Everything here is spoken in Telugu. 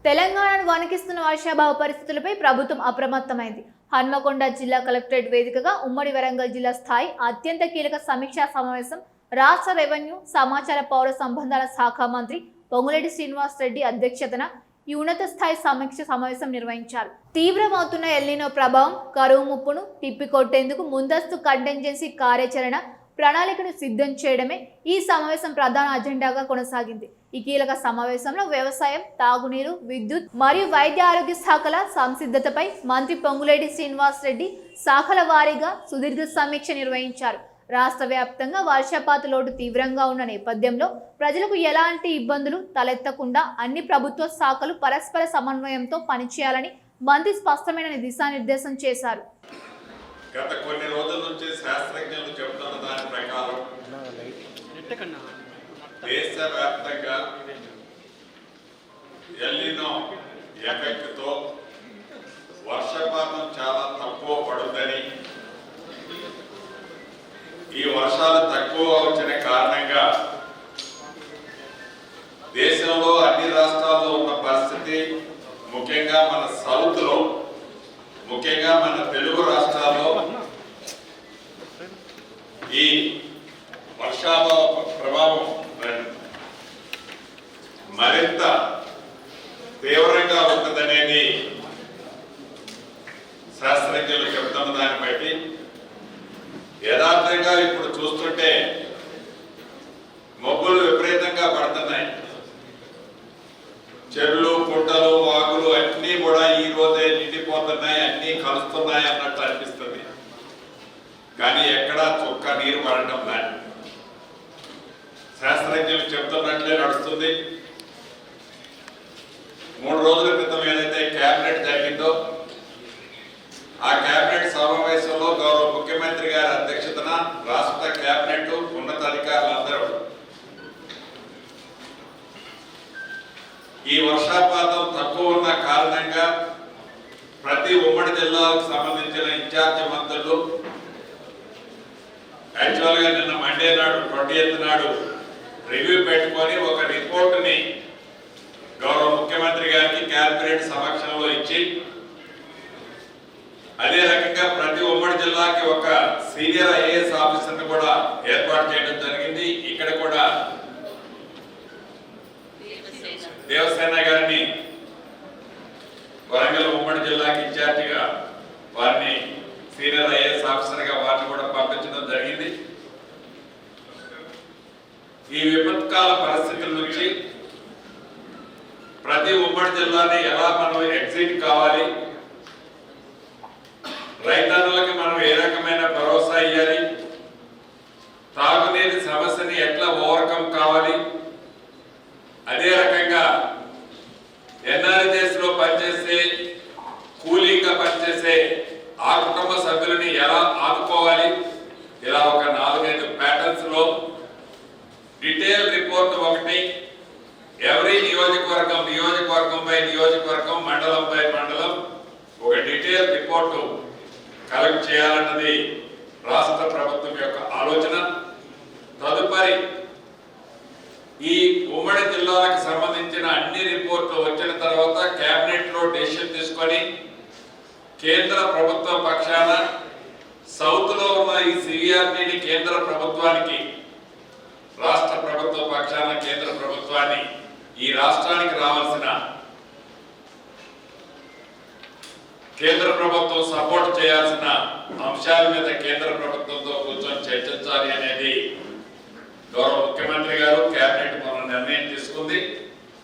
తెలంగాణను వణికిస్తున్న వర్షాభావ పరిస్థితులపై ప్రభుత్వం అప్రమత్తమైంది. హన్మకొండ జిల్లా కలెక్టరేట్ వేదికగా ఉమ్మడి వరంగల్ జిల్లా స్థాయి అత్యంత కీలక సమీక్షా సమావేశం రాష్ట్ర రెవెన్యూ సమాచార పౌర సంబంధాల శాఖ మంత్రి పొంగులేటి శ్రీనివాస్ రెడ్డి అధ్యక్షతన ఈ ఉన్నత స్థాయి సమీక్ష సమావేశం నిర్వహించారు. తీవ్రమవుతున్న ఎల్నినో ప్రభావం, కరువు ముప్పును తిప్పికొట్టేందుకు ముందస్తు కంటింజెన్సీ కార్యాచరణ ప్రణాళికను సిద్ధం చేయడమే ఈ సమావేశం ప్రధాన అజెండాగా కొనసాగింది. ఈ కీలక సమావేశంలో వ్యవసాయం, తాగునీరు, విద్యుత్ మరియు వైద్య ఆరోగ్య శాఖల సంసిద్ధతపై మంత్రి పొంగులేటి శ్రీనివాస్ రెడ్డి శాఖల వారీగా సుదీర్ఘ సమీక్ష నిర్వహించారు. రాష్ట్ర వ్యాప్తంగా వర్షపాత లోటు తీవ్రంగా ఉన్న నేపథ్యంలో ప్రజలకు ఎలాంటి ఇబ్బందులు తలెత్తకుండా అన్ని ప్రభుత్వ శాఖలు పరస్పర సమన్వయంతో పనిచేయాలని మంత్రి స్పష్టమైన దిశానిర్దేశం చేశారు. గత కొన్ని రోజుల నుంచి శాస్త్రజ్ఞులు చెబుతున్న దాని ప్రకారం దేశవ్యాప్తంగా ఎల్నినో ఎఫెక్ట్తో వర్షపాతం చాలా తక్కువ పడుతుందని, ఈ వర్షాలు తక్కువ వచ్చిన కారణంగా దేశంలో అన్ని రాష్ట్రాల్లో ఉన్న పరిస్థితి, ముఖ్యంగా మన సౌత్లో, ముఖ్యంగా మన తెలుగు రాష్ట్రాల్లో ఈ వర్షాభావ ప్రభావం మరింత తీవ్రంగా ఉంటుందనేది శాస్త్రజ్ఞులు చెబుతున్న దాన్ని బట్టి యథార్థంగా ఇప్పుడు చూస్తుంటే మబ్బులు విపరీతంగా పడుతున్నాయి. చెరువులు, పుట్టలు, వాగులు అన్నీ కూడా ఈ రోజే నిండిపోతున్నాయి, అన్నీ కలుస్తున్నాయి అన్నట్టు అనిపిస్తుంది. కానీ ఎక్కడా చుక్క నీరు పడటం లేదు. శాస్త్రజ్ఞులు చెప్తున్నట్లే నడుస్తుంది. 3 రోజుల క్రితం ఏదైతే కేబినెట్ జరిగిందో ఆ కేబినెట్ సమావేశంలో గౌరవ ముఖ్యమంత్రి గారి అధ్యక్షతన రాష్ట్ర కేబినెట్ ఉన్నతాధికారులందరూ ఈ వర్షపాతం తక్కువ ఉన్న కారణంగా ప్రతి ఉమ్మడి జిల్లాకు సంబంధించిన ఇన్ఛార్జి మంత్రులు యాక్చువల్గా నిన్న మండే నాడు 20th నాడు రివ్యూ పెట్టుకొని ఒక రిపోర్టుని గౌరవ ముఖ్యమంత్రి గారికి కేబినెట్ సమక్షంలో ఇచ్చి, అదే రకంగా ప్రతి ఉమ్మడి జిల్లాకి ఒక సీనియర్ ఐఏఎస్ ఆఫీసర్ని కూడా ఏర్పాటు చేయడం జరిగింది. ఇక్కడ కూడా దేవసేన గారిని వరంగల్ ఉమ్మడి జిల్లాకి ఇన్ఛార్జిగా వారిని సీనియర్ ఐఏఎస్ ఆఫీసర్గా వారిని కూడా పంపించడం జరిగింది. ఈ విపత్కాల పరిస్థితుల నుంచి ప్రతి ఉమ్మడి జిల్లాని ఎలా మనం ఎగ్జిట్ కావాలి, రైతన్నులకి మనం ఏ రకమైన భరోసా ఇవ్వాలి, తాగునీటి సమస్యని ఎట్లా ఓవర్కమ్ కావాలి, అదే రకంగా ఎన్ఆర్జీఎస్ లో పనిచేసే కూలీగా పనిచేసే ఆ కుటుంబ సభ్యులని ఎలా ఆదుకోవాలి, ఇలా ఒక 4-5 ప్యాటర్న్స్ లో డీటెయిల్ రిపోర్ట్ ఒకటి ఎవరీ నియోజకవర్గం బై నియోజకవర్గం, మండలం బై మండలం ఒక డీటెయిల్ రిపోర్టు కలెక్ట్ చేయాలన్నది రాష్ట్ర ప్రభుత్వం యొక్క ఆలోచన. తదుపరి ఈ ఉమ్మడి జిల్లాలకు సంబంధించిన అన్ని రిపోర్ట్లు వచ్చిన తర్వాత కేబినెట్ లో డెసిషన్ తీసుకొని కేంద్ర ప్రభుత్వ పక్షాన సౌత్ లో ఉన్న ఈ సివిఆర్టీని కేంద్ర ప్రభుత్వానికి, రాష్ట్ర ప్రభుత్వ పక్షాన కేంద్ర ప్రభుత్వాన్ని ఈ రాష్ట్రానికి రావాల్సిన కేంద్ర ప్రభుత్వం సపోర్ట్ చేయాల్సిన అంశాల మీద కేంద్ర ప్రభుత్వంతో కూర్చొని చర్చించాలి అనేది గౌరవ ముఖ్యమంత్రి గారు కేబినెట్ మనం నిర్ణయం తీసుకుంది.